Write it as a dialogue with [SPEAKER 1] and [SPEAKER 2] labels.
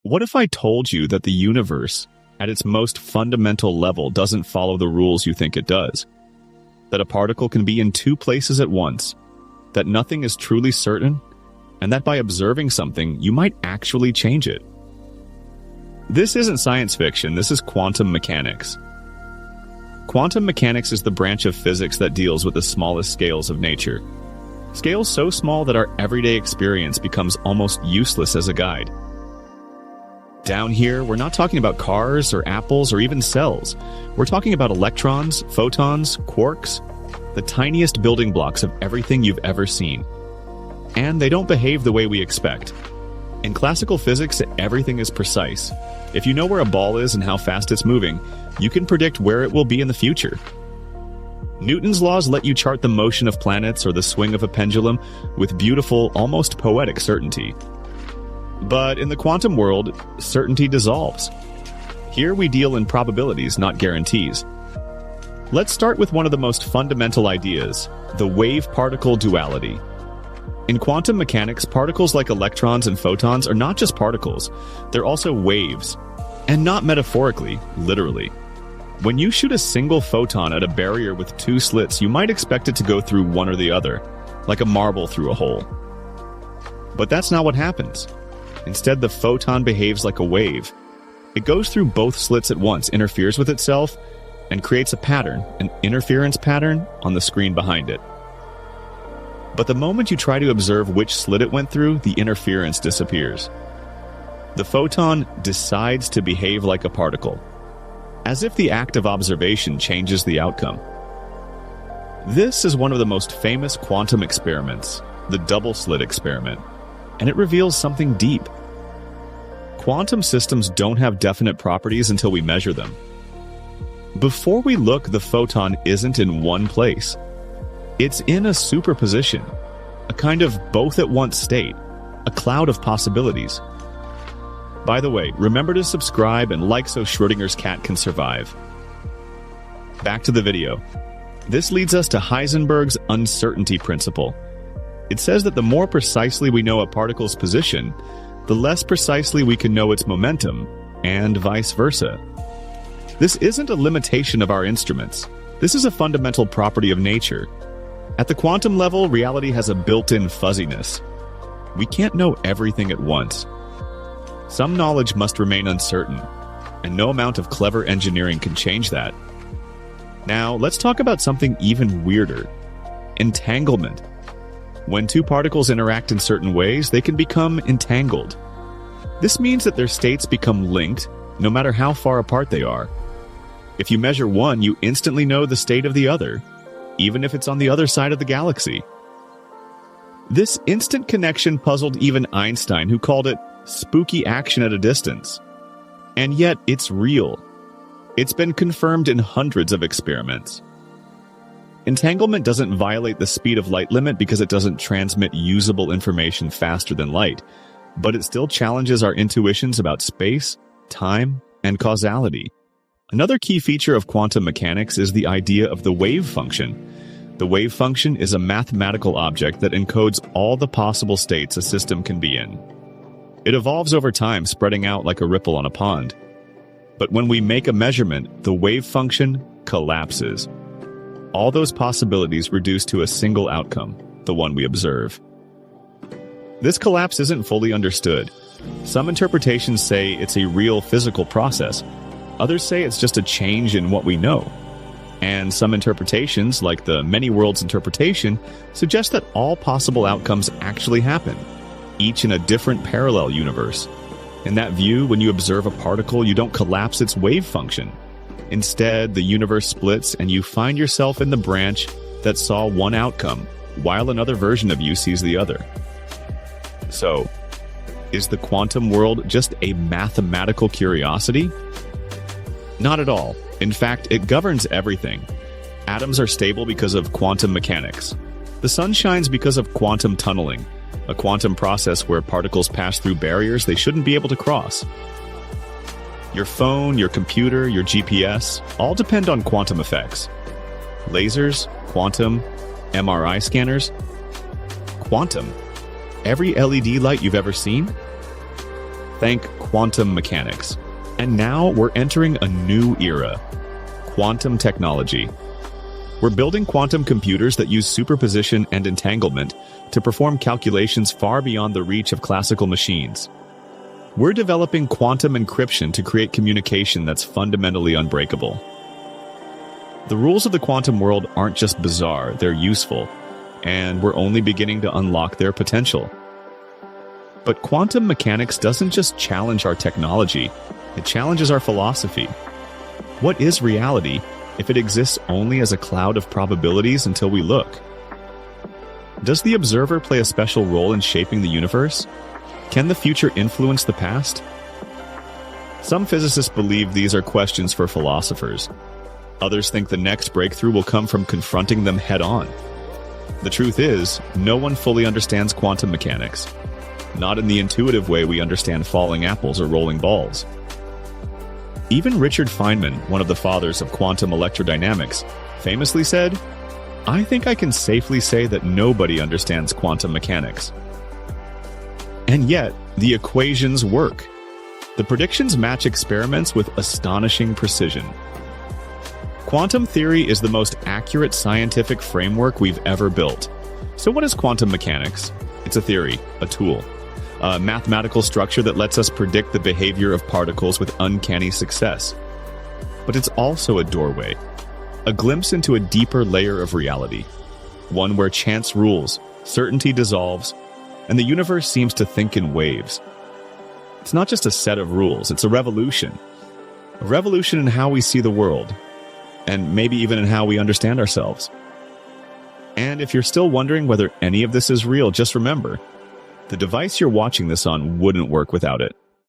[SPEAKER 1] What if I told you that the universe, at its most fundamental level, doesn't follow the rules you think it does? That a particle can be in two places at once, that nothing is truly certain, and that by observing something, you might actually change it. This isn't science fiction, this is quantum mechanics. Quantum mechanics is the branch of physics that deals with the smallest scales of nature. Scales so small that our everyday experience becomes almost useless as a guide. Down here, we're not talking about cars or apples or even cells. We're talking about electrons, photons, quarks, the tiniest building blocks of everything you've ever seen. And they don't behave the way we expect. In classical physics, everything is precise. If you know where a ball is and how fast it's moving, you can predict where it will be in the future. Newton's laws let you chart the motion of planets or the swing of a pendulum with beautiful, almost poetic certainty. But in the quantum world, certainty dissolves. Here we deal in probabilities, not guarantees. Let's start with one of the most fundamental ideas, the wave-particle duality. In quantum mechanics, particles like electrons and photons are not just particles, they're also waves. And not metaphorically, literally. When you shoot a single photon at a barrier with two slits, you might expect it to go through one or the other, like a marble through a hole. But that's not what happens. Instead, the photon behaves like a wave. It goes through both slits at once, interferes with itself, and creates a pattern, an interference pattern, on the screen behind it. But the moment you try to observe which slit it went through, the interference disappears. The photon decides to behave like a particle, as if the act of observation changes the outcome. This is one of the most famous quantum experiments, the double-slit experiment, and it reveals something deep. Quantum systems don't have definite properties until we measure them. Before we look, the photon isn't in one place. It's in a superposition, a kind of both-at-once state, a cloud of possibilities. By the way, remember to subscribe and like so Schrödinger's cat can survive. Back to the video. This leads us to Heisenberg's uncertainty principle. It says that the more precisely we know a particle's position, the less precisely we can know its momentum, and vice versa. This isn't a limitation of our instruments. This is a fundamental property of nature. At the quantum level, reality has a built-in fuzziness. We can't know everything at once. Some knowledge must remain uncertain, and no amount of clever engineering can change that. Now, let's talk about something even weirder: entanglement. When two particles interact in certain ways, they can become entangled. This means that their states become linked, no matter how far apart they are. If you measure one, you instantly know the state of the other, even if it's on the other side of the galaxy. This instant connection puzzled even Einstein, who called it spooky action at a distance. And yet, it's real. It's been confirmed in hundreds of experiments. Entanglement doesn't violate the speed of light limit because it doesn't transmit usable information faster than light, but it still challenges our intuitions about space, time, and causality. Another key feature of quantum mechanics is the idea of the wave function. The wave function is a mathematical object that encodes all the possible states a system can be in. It evolves over time, spreading out like a ripple on a pond. But when we make a measurement, the wave function collapses. All those possibilities reduce to a single outcome, the one we observe. This collapse isn't fully understood. Some interpretations say it's a real physical process. Others say it's just a change in what we know. And some interpretations, like the many worlds interpretation, suggest that all possible outcomes actually happen, each in a different parallel universe. In that view, when you observe a particle, you don't collapse its wave function. Instead, the universe splits and you find yourself in the branch that saw one outcome, while another version of you sees the other. So, is the quantum world just a mathematical curiosity? Not at all. In fact, it governs everything. Atoms are stable because of quantum mechanics. The sun shines because of quantum tunneling, a quantum process where particles pass through barriers they shouldn't be able to cross. Your phone, your computer, your GPS, all depend on quantum effects. Lasers, quantum, MRI scanners. Quantum. Every LED light you've ever seen? Thank quantum mechanics. And now we're entering a new era, quantum technology. We're building quantum computers that use superposition and entanglement to perform calculations far beyond the reach of classical machines. We're developing quantum encryption to create communication that's fundamentally unbreakable. The rules of the quantum world aren't just bizarre, they're useful, and we're only beginning to unlock their potential. But quantum mechanics doesn't just challenge our technology, it challenges our philosophy. What is reality if it exists only as a cloud of probabilities until we look? Does the observer play a special role in shaping the universe? Can the future influence the past? Some physicists believe these are questions for philosophers. Others think the next breakthrough will come from confronting them head-on. The truth is, no one fully understands quantum mechanics. Not in the intuitive way we understand falling apples or rolling balls. Even Richard Feynman, one of the fathers of quantum electrodynamics, famously said, "I think I can safely say that nobody understands quantum mechanics." And yet, the equations work. The predictions match experiments with astonishing precision. Quantum theory is the most accurate scientific framework we've ever built. So what is quantum mechanics? It's a theory, a tool, a mathematical structure that lets us predict the behavior of particles with uncanny success. But it's also a doorway, a glimpse into a deeper layer of reality, one where chance rules, certainty dissolves, and the universe seems to think in waves. It's not just a set of rules, it's a revolution. A revolution in how we see the world, and maybe even in how we understand ourselves. And if you're still wondering whether any of this is real, just remember, the device you're watching this on wouldn't work without it.